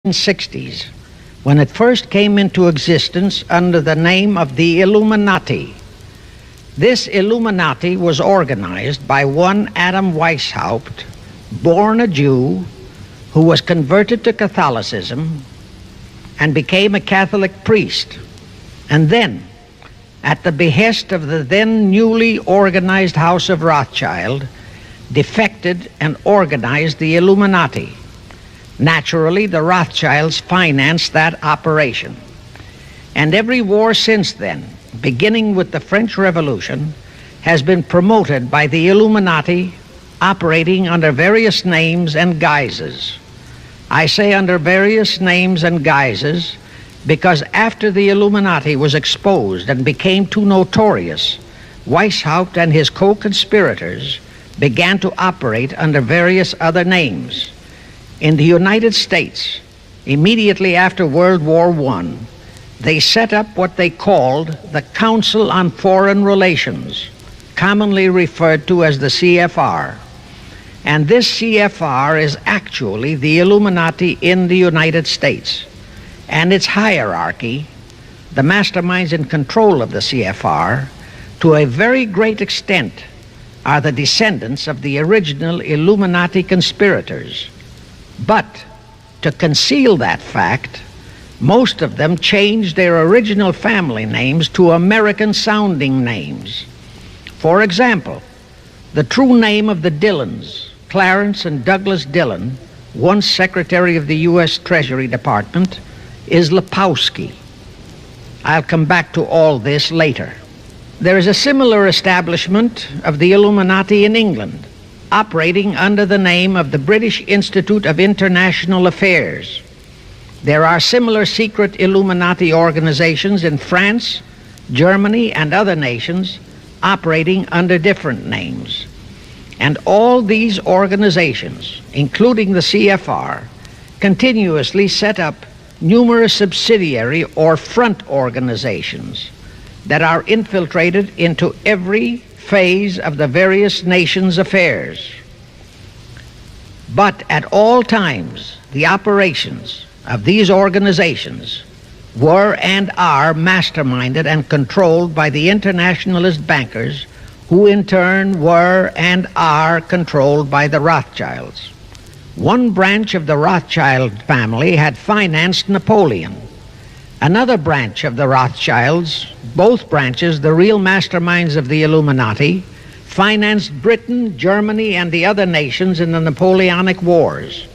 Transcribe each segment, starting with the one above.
1960s, when it first came into existence under the name of the Illuminati. This Illuminati was organized by one Adam Weishaupt, born a Jew, who was converted to Catholicism and became a Catholic priest, and then, at the behest of the then newly organized House of Rothschild, defected and organized the Illuminati. Naturally, the Rothschilds financed that operation. And every war since then, beginning with the French Revolution, has been promoted by the Illuminati, operating under various names and guises. I say under various names and guises because after the Illuminati was exposed and became too notorious, Weishaupt and his co-conspirators began to operate under various other names. In the United States, immediately after World War I, they set up what they called the Council on Foreign Relations, commonly referred to as the CFR. And this CFR is actually the Illuminati in the United States. And its hierarchy, the masterminds in control of the CFR, to a very great extent, are the descendants of the original Illuminati conspirators. But to conceal that fact, most of them changed their original family names to American-sounding names. For example, the true name of the Dillons, Clarence and Douglas Dillon, once Secretary of the U.S. Treasury Department, is Lepowski. I'll come back to all this later. There is a similar establishment of the Illuminati in England, operating under the name of the British Institute of International Affairs. There are similar secret Illuminati organizations in France, Germany, and other nations operating under different names. And all these organizations, including the CFR, continuously set up numerous subsidiary or front organizations that are infiltrated into every phase of the various nations' affairs. But at all times, the operations of these organizations were and are masterminded and controlled by the internationalist bankers, who in turn were and are controlled by the Rothschilds. One branch of the Rothschild family had financed Napoleon. Another branch of the Rothschilds, both branches the real masterminds of the Illuminati, financed Britain, Germany, and the other nations in the Napoleonic Wars.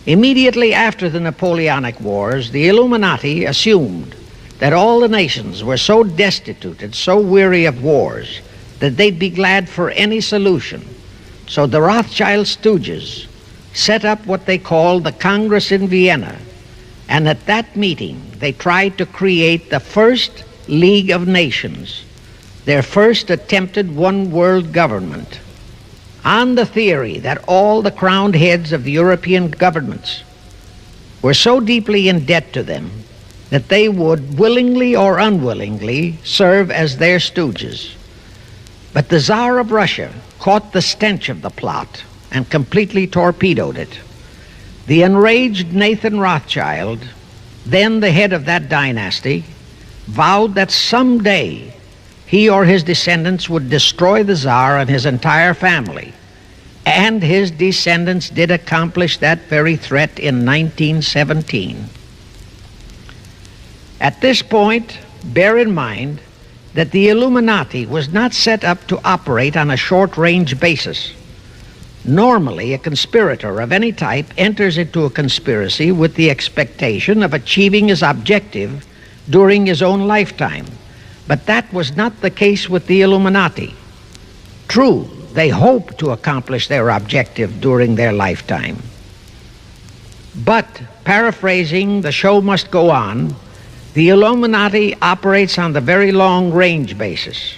Immediately after the Napoleonic Wars, the Illuminati assumed that all the nations were so destitute and so weary of wars that they'd be glad for any solution. So the Rothschild stooges set up what they called the Congress in Vienna, and at that meeting they tried to create the first League of Nations, their first attempted one world government, on the theory that all the crowned heads of the European governments were so deeply in debt to them that they would willingly or unwillingly serve as their stooges. But the Tsar of Russia caught the stench of the plot and completely torpedoed it. The enraged Nathan Rothschild, then the head of that dynasty, vowed that someday he or his descendants would destroy the Tsar and his entire family. And his descendants did accomplish that very threat in 1917. At this point, bear in mind that the Illuminati was not set up to operate on a short-range basis. Normally, a conspirator of any type enters into a conspiracy with the expectation of achieving his objective during his own lifetime. But that was not the case with the Illuminati. True, they hoped to accomplish their objective during their lifetime. But, paraphrasing The Show Must Go On, the Illuminati operates on the very long-range basis.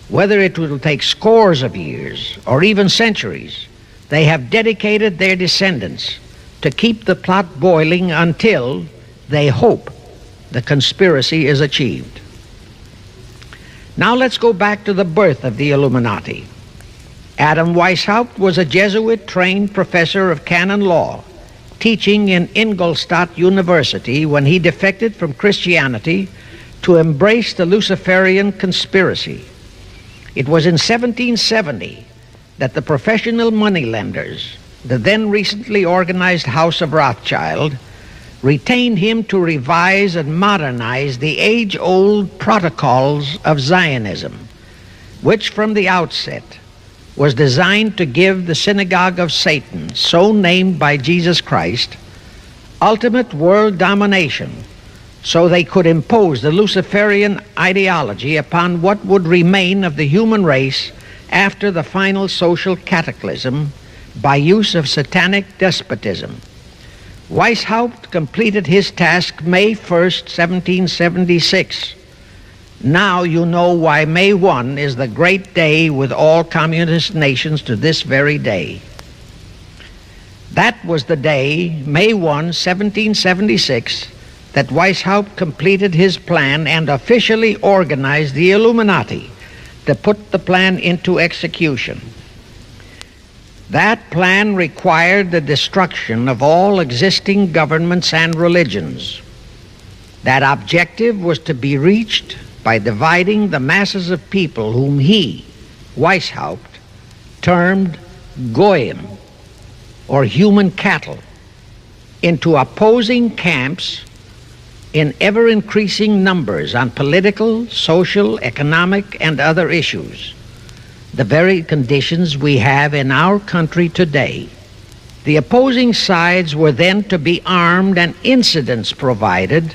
Whether it will take scores of years or even centuries, they have dedicated their descendants to keep the plot boiling until they hope the conspiracy is achieved. Now let's go back to the birth of the Illuminati. Adam Weishaupt was a Jesuit-trained professor of canon law teaching in Ingolstadt University when he defected from Christianity to embrace the Luciferian conspiracy. It was in 1770 that the professional moneylenders, the then recently organized House of Rothschild, retained him to revise and modernize the age-old protocols of Zionism, which from the outset was designed to give the synagogue of Satan, so named by Jesus Christ, ultimate world domination, so they could impose the Luciferian ideology upon what would remain of the human race after the final social cataclysm by use of satanic despotism. Weishaupt completed his task May 1st, 1776. Now you know why May 1 is the great day with all communist nations to this very day. That was the day, May 1, 1776, that Weishaupt completed his plan and officially organized the Illuminati to put the plan into execution. That plan required the destruction of all existing governments and religions. That objective was to be reached by dividing the masses of people whom he, Weishaupt, termed Goyim, or human cattle, into opposing camps in ever-increasing numbers on political, social, economic, and other issues, the very conditions we have in our country today. The opposing sides were then to be armed and incidents provided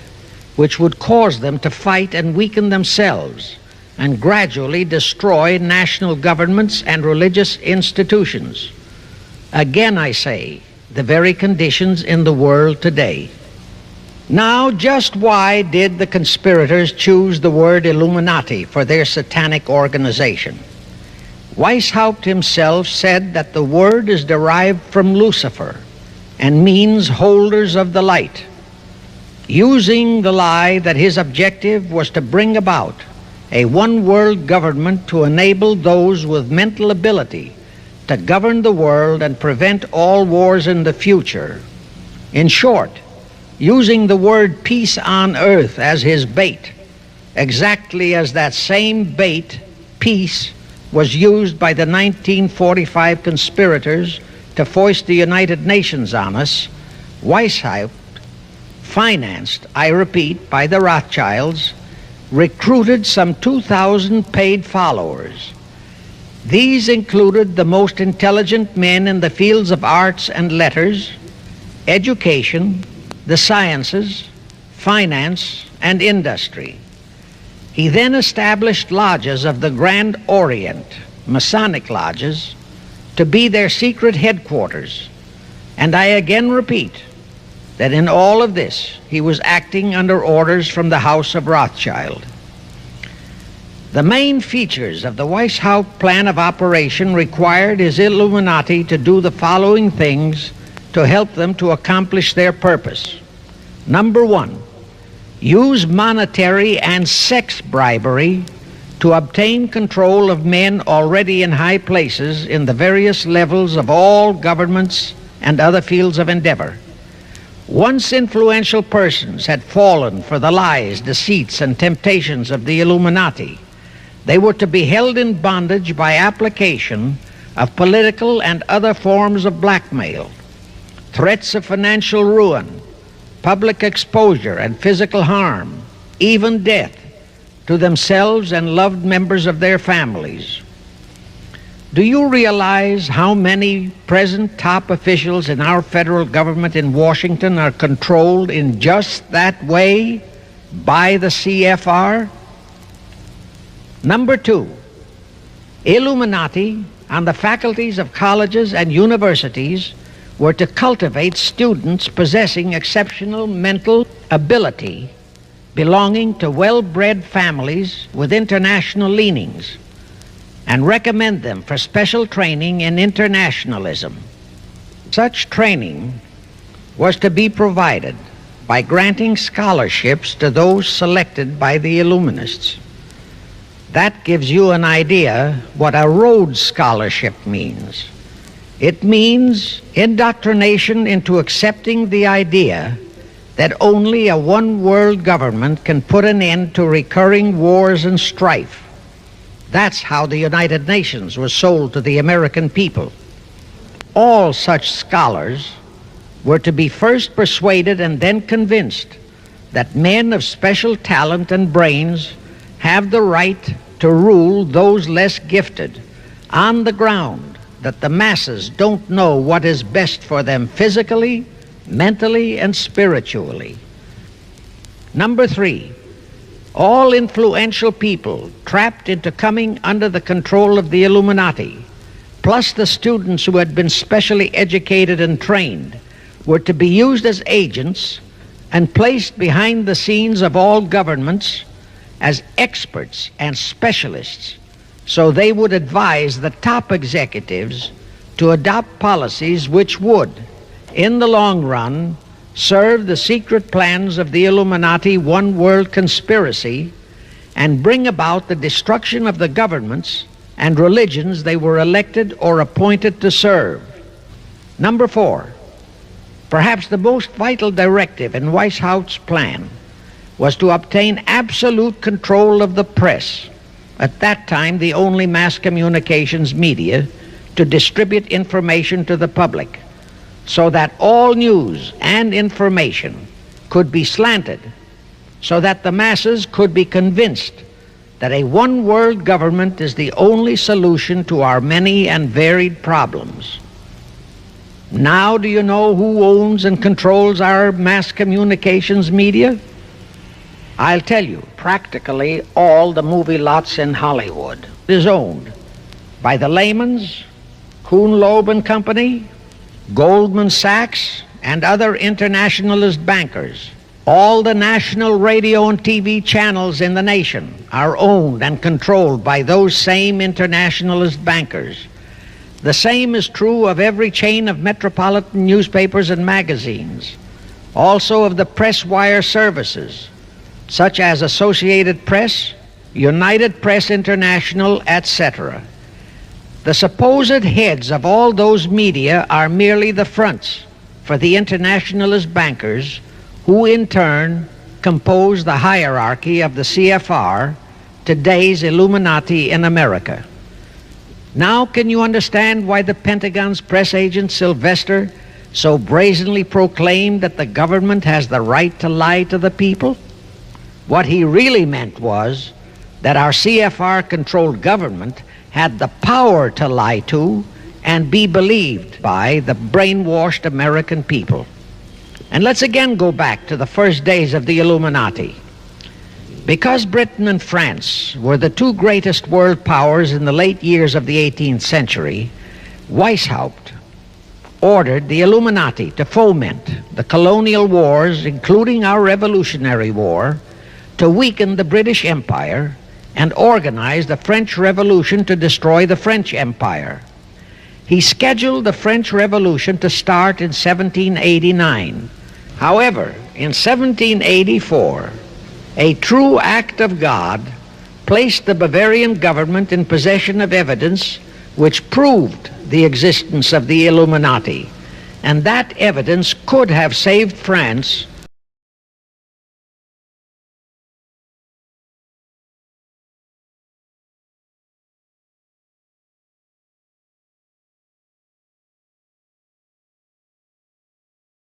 which would cause them to fight and weaken themselves and gradually destroy national governments and religious institutions. Again, I say, the very conditions in the world today. Now, just why did the conspirators choose the word Illuminati for their satanic organization? Weishaupt himself said that the word is derived from Lucifer and means holders of the light, using the lie that his objective was to bring about a one-world government to enable those with mental ability to govern the world and prevent all wars in the future. In short, using the word peace on earth as his bait, exactly as that same bait, peace, was used by the 1945 conspirators to foist the United Nations on us. Weishaupt, financed, I repeat, by the Rothschilds, recruited some 2,000 paid followers. These included the most intelligent men in the fields of arts and letters, education, the sciences, finance, and industry. He then established lodges of the Grand Orient, Masonic lodges, to be their secret headquarters. And I again repeat that in all of this, he was acting under orders from the House of Rothschild. The main features of the Weishaupt plan of operation required his Illuminati to do the following things to help them to accomplish their purpose. Number one, use monetary and sex bribery to obtain control of men already in high places in the various levels of all governments and other fields of endeavor. Once influential persons had fallen for the lies, deceits, and temptations of the Illuminati, they were to be held in bondage by application of political and other forms of blackmail, threats of financial ruin, public exposure and physical harm, even death, to themselves and loved members of their families. Do you realize how many present top officials in our federal government in Washington are controlled in just that way by the CFR? Number two, Illuminati on the faculties of colleges and universities were to cultivate students possessing exceptional mental ability, belonging to well-bred families with international leanings, and recommend them for special training in internationalism. Such training was to be provided by granting scholarships to those selected by the Illuminists. That gives you an idea what a Rhodes Scholarship means. It means indoctrination into accepting the idea that only a one-world government can put an end to recurring wars and strife. That's how the United Nations was sold to the American people. All such scholars were to be first persuaded and then convinced that men of special talent and brains have the right to rule those less gifted on the ground that the masses don't know what is best for them physically, mentally, and spiritually. Number 3, all influential people trapped into coming under the control of the Illuminati, plus the students who had been specially educated and trained, were to be used as agents and placed behind the scenes of all governments as experts and specialists, so they would advise the top executives to adopt policies which would, in the long run, serve the secret plans of the Illuminati one-world conspiracy and bring about the destruction of the governments and religions they were elected or appointed to serve. Number 4, perhaps the most vital directive in Weishaupt's plan was to obtain absolute control of the press, at that time the only mass communications media to distribute information to the public, so that all news and information could be slanted, so that the masses could be convinced that a one-world government is the only solution to our many and varied problems. Now do you know who owns and controls our mass communications media? I'll tell you, practically all the movie lots in Hollywood is owned by the Lehmans, Kuhn Loeb and Company, Goldman Sachs, and other internationalist bankers. All the national radio and TV channels in the nation are owned and controlled by those same internationalist bankers. The same is true of every chain of metropolitan newspapers and magazines, also of the press wire services, such as Associated Press, United Press International, etc. The supposed heads of all those media are merely the fronts for the internationalist bankers, who in turn compose the hierarchy of the CFR, today's Illuminati in America. Now can you understand why the Pentagon's press agent Sylvester so brazenly proclaimed that the government has the right to lie to the people? What he really meant was that our CFR-controlled government had the power to lie to and be believed by the brainwashed American people. And let's again go back to the first days of the Illuminati. Because Britain and France were the two greatest world powers in the late years of the 18th century, Weishaupt ordered the Illuminati to foment the colonial wars, including our Revolutionary War, to weaken the British Empire and organize the French Revolution to destroy the French Empire. He scheduled the French Revolution to start in 1789. However, in 1784, a true act of God placed the Bavarian government in possession of evidence which proved the existence of the Illuminati, and that evidence could have saved France